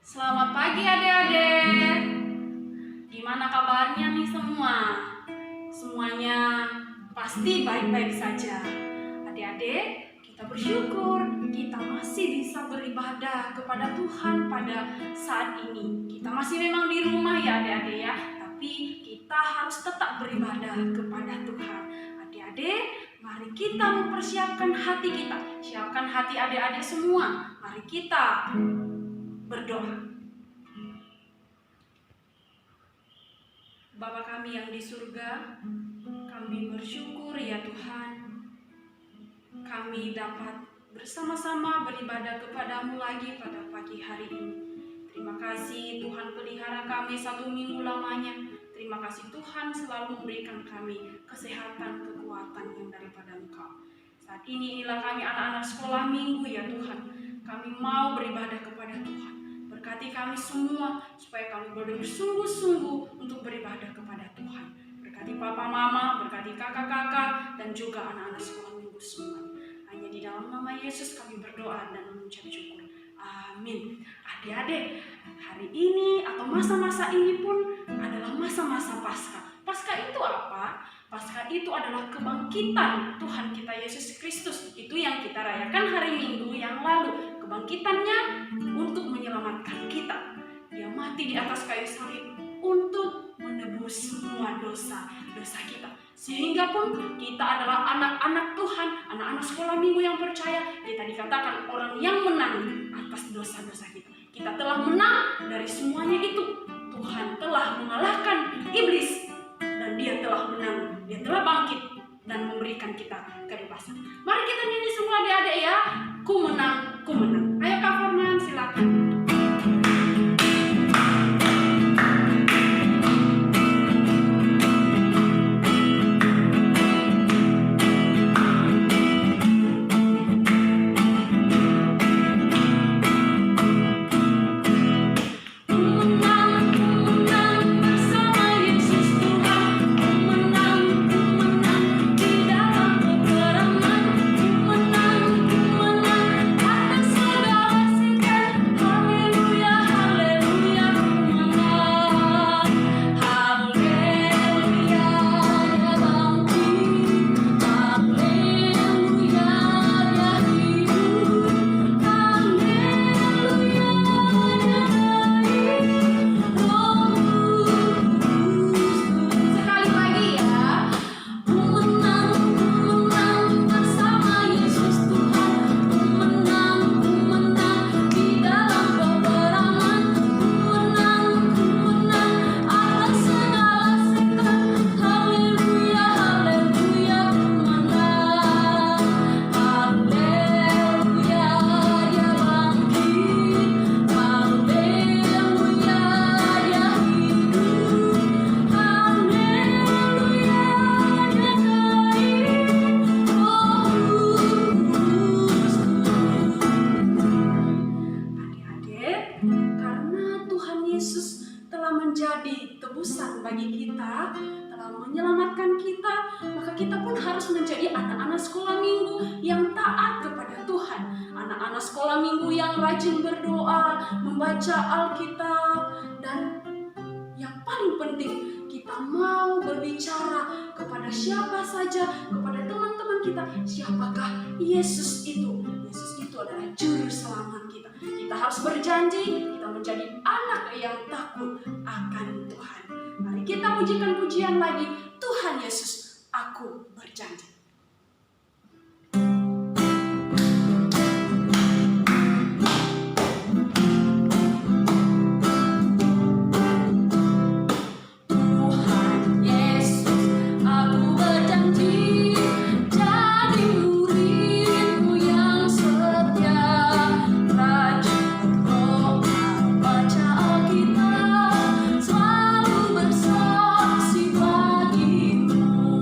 Selamat pagi adik-adik. Gimana kabarnya nih semua? Semuanya pasti baik-baik saja. Adik-adik, kita bersyukur kita masih bisa beribadah kepada Tuhan pada saat ini. Kita masih memang di rumah ya adik-adik ya, tapi kita harus tetap beribadah kepada Tuhan. Adik-adik, mari kita mempersiapkan hati kita. Siapkan hati adik-adik semua. Mari kita berdoa. Bapa kami yang di surga, kami bersyukur ya Tuhan, kami dapat bersama-sama beribadah kepadamu lagi pada pagi hari ini. Terima kasih Tuhan pelihara kami 1 minggu lamanya. Terima kasih Tuhan selalu memberikan kami kesehatan, kekuatan yang daripada Engkau. Saat ini inilah kami anak-anak sekolah minggu ya Tuhan. Kami mau beribadah kepada Tuhan. Berkati kami semua supaya kami bersungguh-sungguh untuk beribadah kepada Tuhan. Berkati papa mama, berkati kakak-kakak, dan juga anak-anak sekolah minggu semua. Hanya di dalam nama Yesus kami berdoa dan mengucap syukur. Amin. Adik-adik, hari ini atau masa-masa ini pun adalah masa-masa Paskah. Paskah itu apa? Paskah itu adalah kebangkitan Tuhan kita Yesus Kristus. Itu yang kita rayakan hari Minggu yang lalu. Kebangkitannya untuk menyelamatkan kita. Dia mati di atas kayu salib untuk menebus semua dosa kita. Sehingga pun kita adalah anak-anak Tuhan, anak-anak sekolah minggu yang percaya. Kita dikatakan orang yang menang atas dosa-dosa kita. Kita telah menang dari semuanya itu. Tuhan telah mengalahkan iblis dan dia telah menang. Dia telah bangkit dan memberikan kita kebebasan. Mari kita nyanyi semua adik-adik ya. Ku menang, ku menang. Ayo Kak Forman, silakan. Membaca Alkitab, dan yang paling penting kita mau berbicara kepada siapa saja, kepada teman-teman kita, siapakah Yesus itu. Yesus itu adalah juru selamat kita. Kita harus berjanji kita menjadi anak yang takut akan Tuhan. Mari kita pujikan pujian lagi. Tuhan Yesus, aku berjanji. Selalu bersaksi bagimu.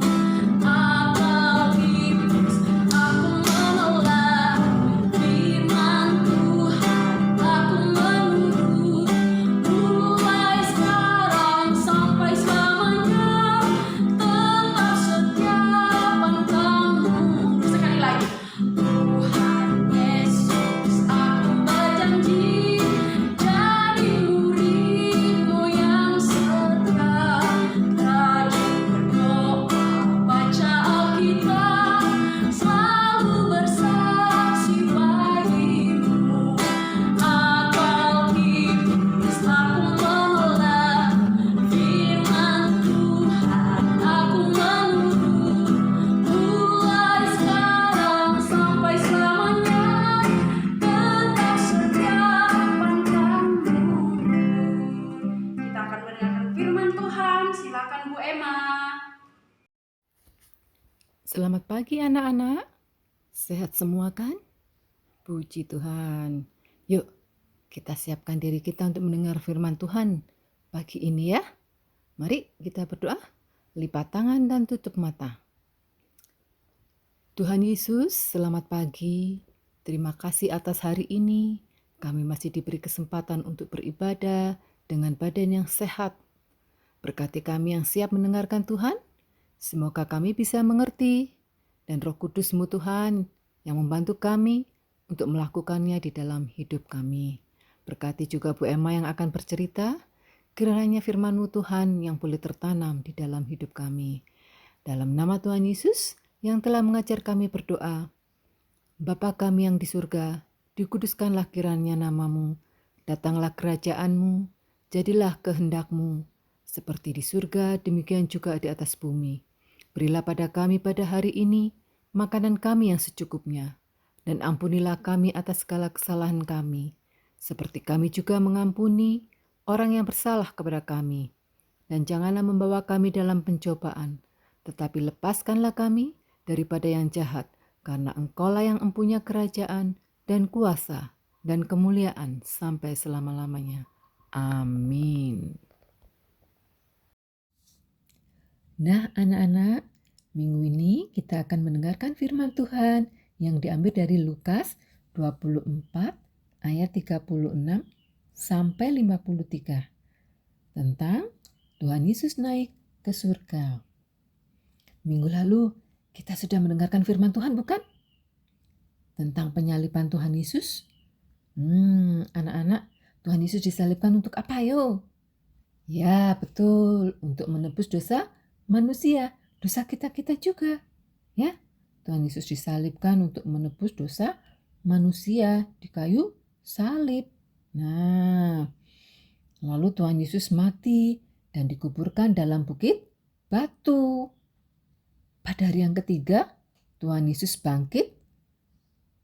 Selamat pagi anak-anak, sehat semua kan? Puji Tuhan. Yuk kita siapkan diri kita untuk mendengar firman Tuhan pagi ini ya. Mari kita berdoa, lipat tangan dan tutup mata. Tuhan Yesus, selamat pagi. Terima kasih atas hari ini. Kami masih diberi kesempatan untuk beribadah dengan badan yang sehat. Berkati kami yang siap mendengarkan Tuhan. Semoga kami bisa mengerti dan Roh Kudus-Mu Tuhan yang membantu kami untuk melakukannya di dalam hidup kami. Berkati juga Bu Emma yang akan bercerita, kiranya firman-Mu Tuhan yang boleh tertanam di dalam hidup kami. Dalam nama Tuhan Yesus yang telah mengajar kami berdoa, Bapa kami yang di surga, dikuduskanlah kiranya nama-Mu, datanglah kerajaan-Mu, jadilah kehendak-Mu, seperti di surga demikian juga di atas bumi. Berilah pada kami pada hari ini makanan kami yang secukupnya, dan ampunilah kami atas segala kesalahan kami, seperti kami juga mengampuni orang yang bersalah kepada kami. Dan janganlah membawa kami dalam pencobaan, tetapi lepaskanlah kami daripada yang jahat, karena Engkaulah yang mempunyai kerajaan dan kuasa dan kemuliaan sampai selama-lamanya. Amin. Nah anak-anak, minggu ini kita akan mendengarkan firman Tuhan yang diambil dari Lukas 24 ayat 36 sampai 53 tentang Tuhan Yesus naik ke surga. Minggu lalu kita sudah mendengarkan firman Tuhan bukan? Tentang penyaliban Tuhan Yesus. Anak-anak, Tuhan Yesus disalibkan untuk apa yo? Ya betul, untuk menebus dosa manusia, dosa kita juga. Ya, Tuhan Yesus disalibkan untuk menebus dosa manusia di kayu salib. Nah, lalu Tuhan Yesus mati dan dikuburkan dalam bukit batu. Pada hari yang ketiga, Tuhan Yesus bangkit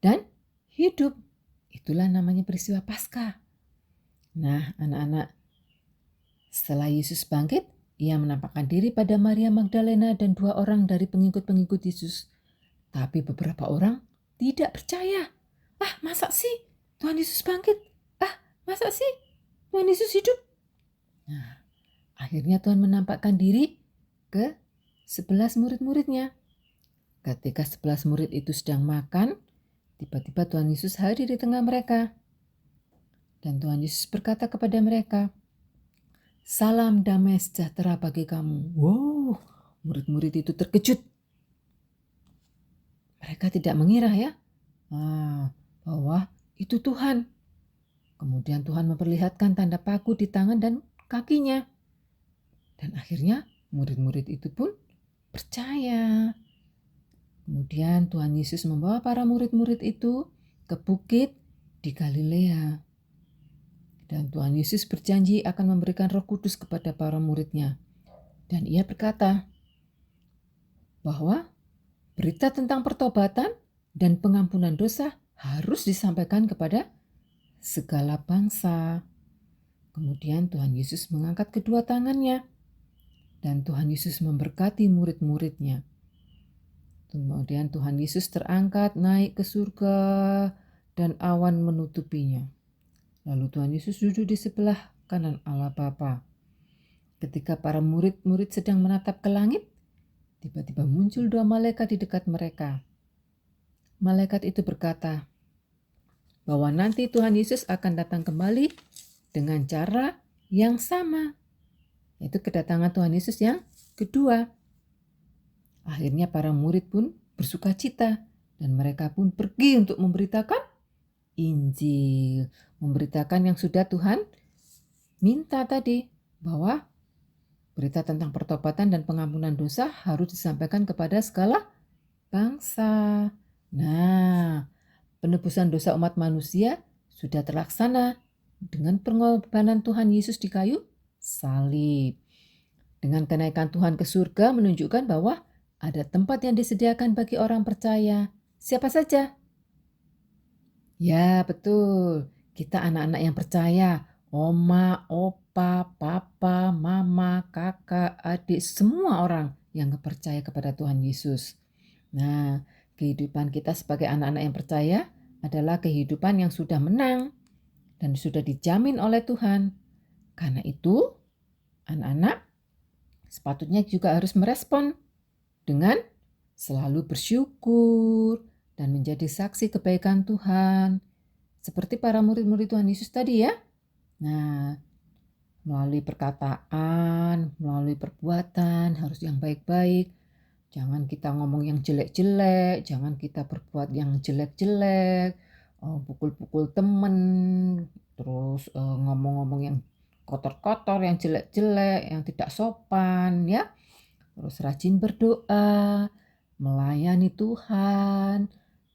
dan hidup. Itulah namanya peristiwa Paskah. Nah, anak-anak, setelah Yesus bangkit, ia menampakkan diri pada Maria Magdalena dan 2 orang dari pengikut-pengikut Yesus. Tapi beberapa orang tidak percaya. Masa sih Tuhan Yesus bangkit? Masa sih Tuhan Yesus hidup? Nah, akhirnya Tuhan menampakkan diri ke 11 murid-muridnya. Ketika 11 murid itu sedang makan, tiba-tiba Tuhan Yesus hadir di tengah mereka. Dan Tuhan Yesus berkata kepada mereka, "Salam damai sejahtera bagi kamu." Wow, murid-murid itu terkejut. Mereka tidak mengira ya, bahwa itu Tuhan. Kemudian Tuhan memperlihatkan tanda paku di tangan dan kakinya. Dan akhirnya murid-murid itu pun percaya. Kemudian Tuhan Yesus membawa para murid-murid itu ke bukit di Galilea. Dan Tuhan Yesus berjanji akan memberikan Roh Kudus kepada para muridnya. Dan ia berkata bahwa berita tentang pertobatan dan pengampunan dosa harus disampaikan kepada segala bangsa. Kemudian Tuhan Yesus mengangkat kedua tangannya dan Tuhan Yesus memberkati murid-muridnya. Kemudian Tuhan Yesus terangkat naik ke surga dan awan menutupinya. Lalu Tuhan Yesus duduk di sebelah kanan Allah Bapa. Ketika para murid-murid sedang menatap ke langit, tiba-tiba muncul 2 malaikat di dekat mereka. Malaikat itu berkata bahwa nanti Tuhan Yesus akan datang kembali dengan cara yang sama, yaitu kedatangan Tuhan Yesus yang kedua. Akhirnya para murid pun bersukacita dan mereka pun pergi untuk memberitakan Injil, memberitakan yang sudah Tuhan minta tadi, bahwa berita tentang pertobatan dan pengampunan dosa harus disampaikan kepada segala bangsa. Nah, penebusan dosa umat manusia sudah terlaksana dengan pengorbanan Tuhan Yesus di kayu salib. Dengan kenaikan Tuhan ke surga menunjukkan bahwa ada tempat yang disediakan bagi orang percaya. Siapa saja? Ya, betul. Kita anak-anak yang percaya. Oma, opa, papa, mama, kakak, adik, semua orang yang percaya kepada Tuhan Yesus. Nah, kehidupan kita sebagai anak-anak yang percaya adalah kehidupan yang sudah menang dan sudah dijamin oleh Tuhan. Karena itu, anak-anak sepatutnya juga harus merespon dengan selalu bersyukur dan menjadi saksi kebaikan Tuhan. Seperti para murid-murid Tuhan Yesus tadi ya. Nah, melalui perkataan, melalui perbuatan harus yang baik-baik. Jangan kita ngomong yang jelek-jelek, jangan kita berbuat yang jelek-jelek, pukul-pukul temen, terus ngomong-ngomong yang kotor-kotor, yang jelek-jelek, yang tidak sopan ya. Terus rajin berdoa, melayani Tuhan,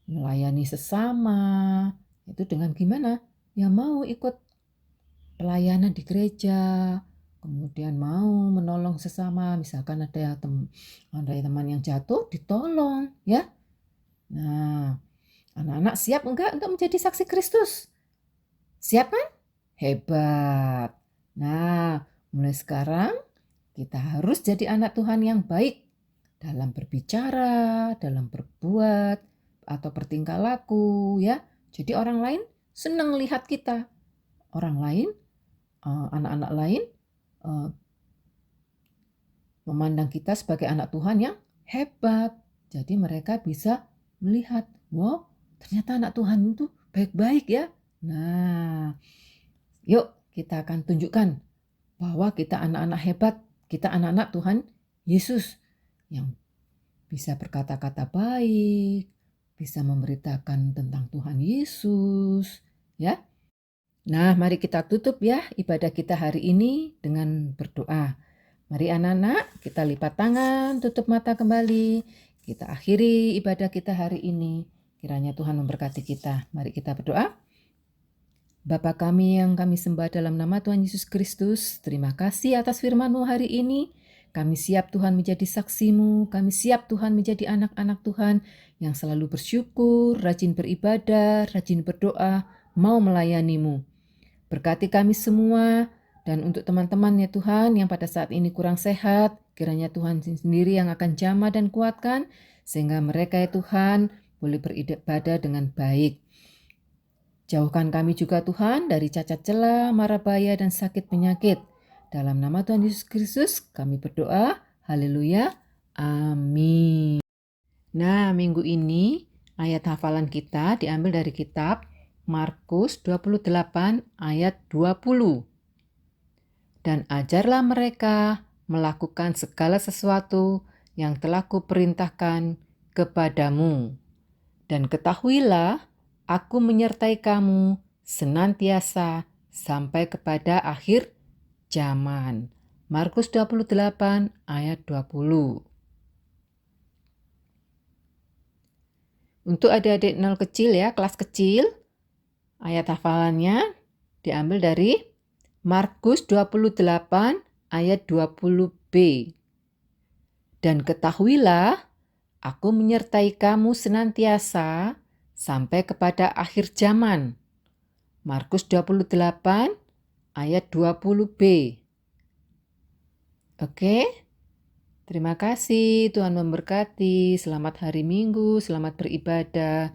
melayani sesama. Itu dengan gimana? Ya mau ikut pelayanan di gereja, kemudian mau menolong sesama, misalkan ada teman yang jatuh, ditolong ya. Nah, anak-anak siap enggak untuk menjadi saksi Kristus? Siap kan? Hebat. Nah, mulai sekarang kita harus jadi anak Tuhan yang baik dalam berbicara, dalam berbuat, atau bertingkah laku ya. Jadi orang lain senang lihat kita. Orang lain, anak-anak lain memandang kita sebagai anak Tuhan yang hebat. Jadi mereka bisa melihat, wow, ternyata anak Tuhan itu baik-baik ya. Nah, yuk kita akan tunjukkan bahwa kita anak-anak hebat, kita anak-anak Tuhan Yesus yang bisa berkata-kata baik, bisa memberitakan tentang Tuhan Yesus, ya. Nah, mari kita tutup ya ibadah kita hari ini dengan berdoa. Mari anak-anak, kita lipat tangan, tutup mata kembali. Kita akhiri ibadah kita hari ini. Kiranya Tuhan memberkati kita. Mari kita berdoa. Bapa kami yang kami sembah dalam nama Tuhan Yesus Kristus, terima kasih atas firman-Mu hari ini. Kami siap Tuhan menjadi saksi-Mu, kami siap Tuhan menjadi anak-anak Tuhan yang selalu bersyukur, rajin beribadah, rajin berdoa, mau melayani-Mu. Berkati kami semua dan untuk teman-teman ya Tuhan yang pada saat ini kurang sehat, kiranya Tuhan sendiri yang akan jamah dan kuatkan sehingga mereka ya Tuhan boleh beribadah dengan baik. Jauhkan kami juga Tuhan dari cacat celah, mara bahaya dan sakit penyakit. Dalam nama Tuhan Yesus Kristus kami berdoa. Haleluya. Amin. Nah, minggu ini ayat hafalan kita diambil dari kitab Markus 28 ayat 20. Dan ajarlah mereka melakukan segala sesuatu yang telah kuperintahkan kepadamu. Dan ketahuilah, aku menyertai kamu senantiasa sampai kepada akhir zaman. Markus 28 ayat 20. Untuk adik-adik 0 kecil ya, kelas kecil, ayat hafalannya diambil dari Markus 28 ayat 20b. Dan ketahuilah, aku menyertai kamu senantiasa sampai kepada akhir zaman. Markus 28 ayat 20b. Oke? Terima kasih, Tuhan memberkati. Selamat hari Minggu, selamat beribadah.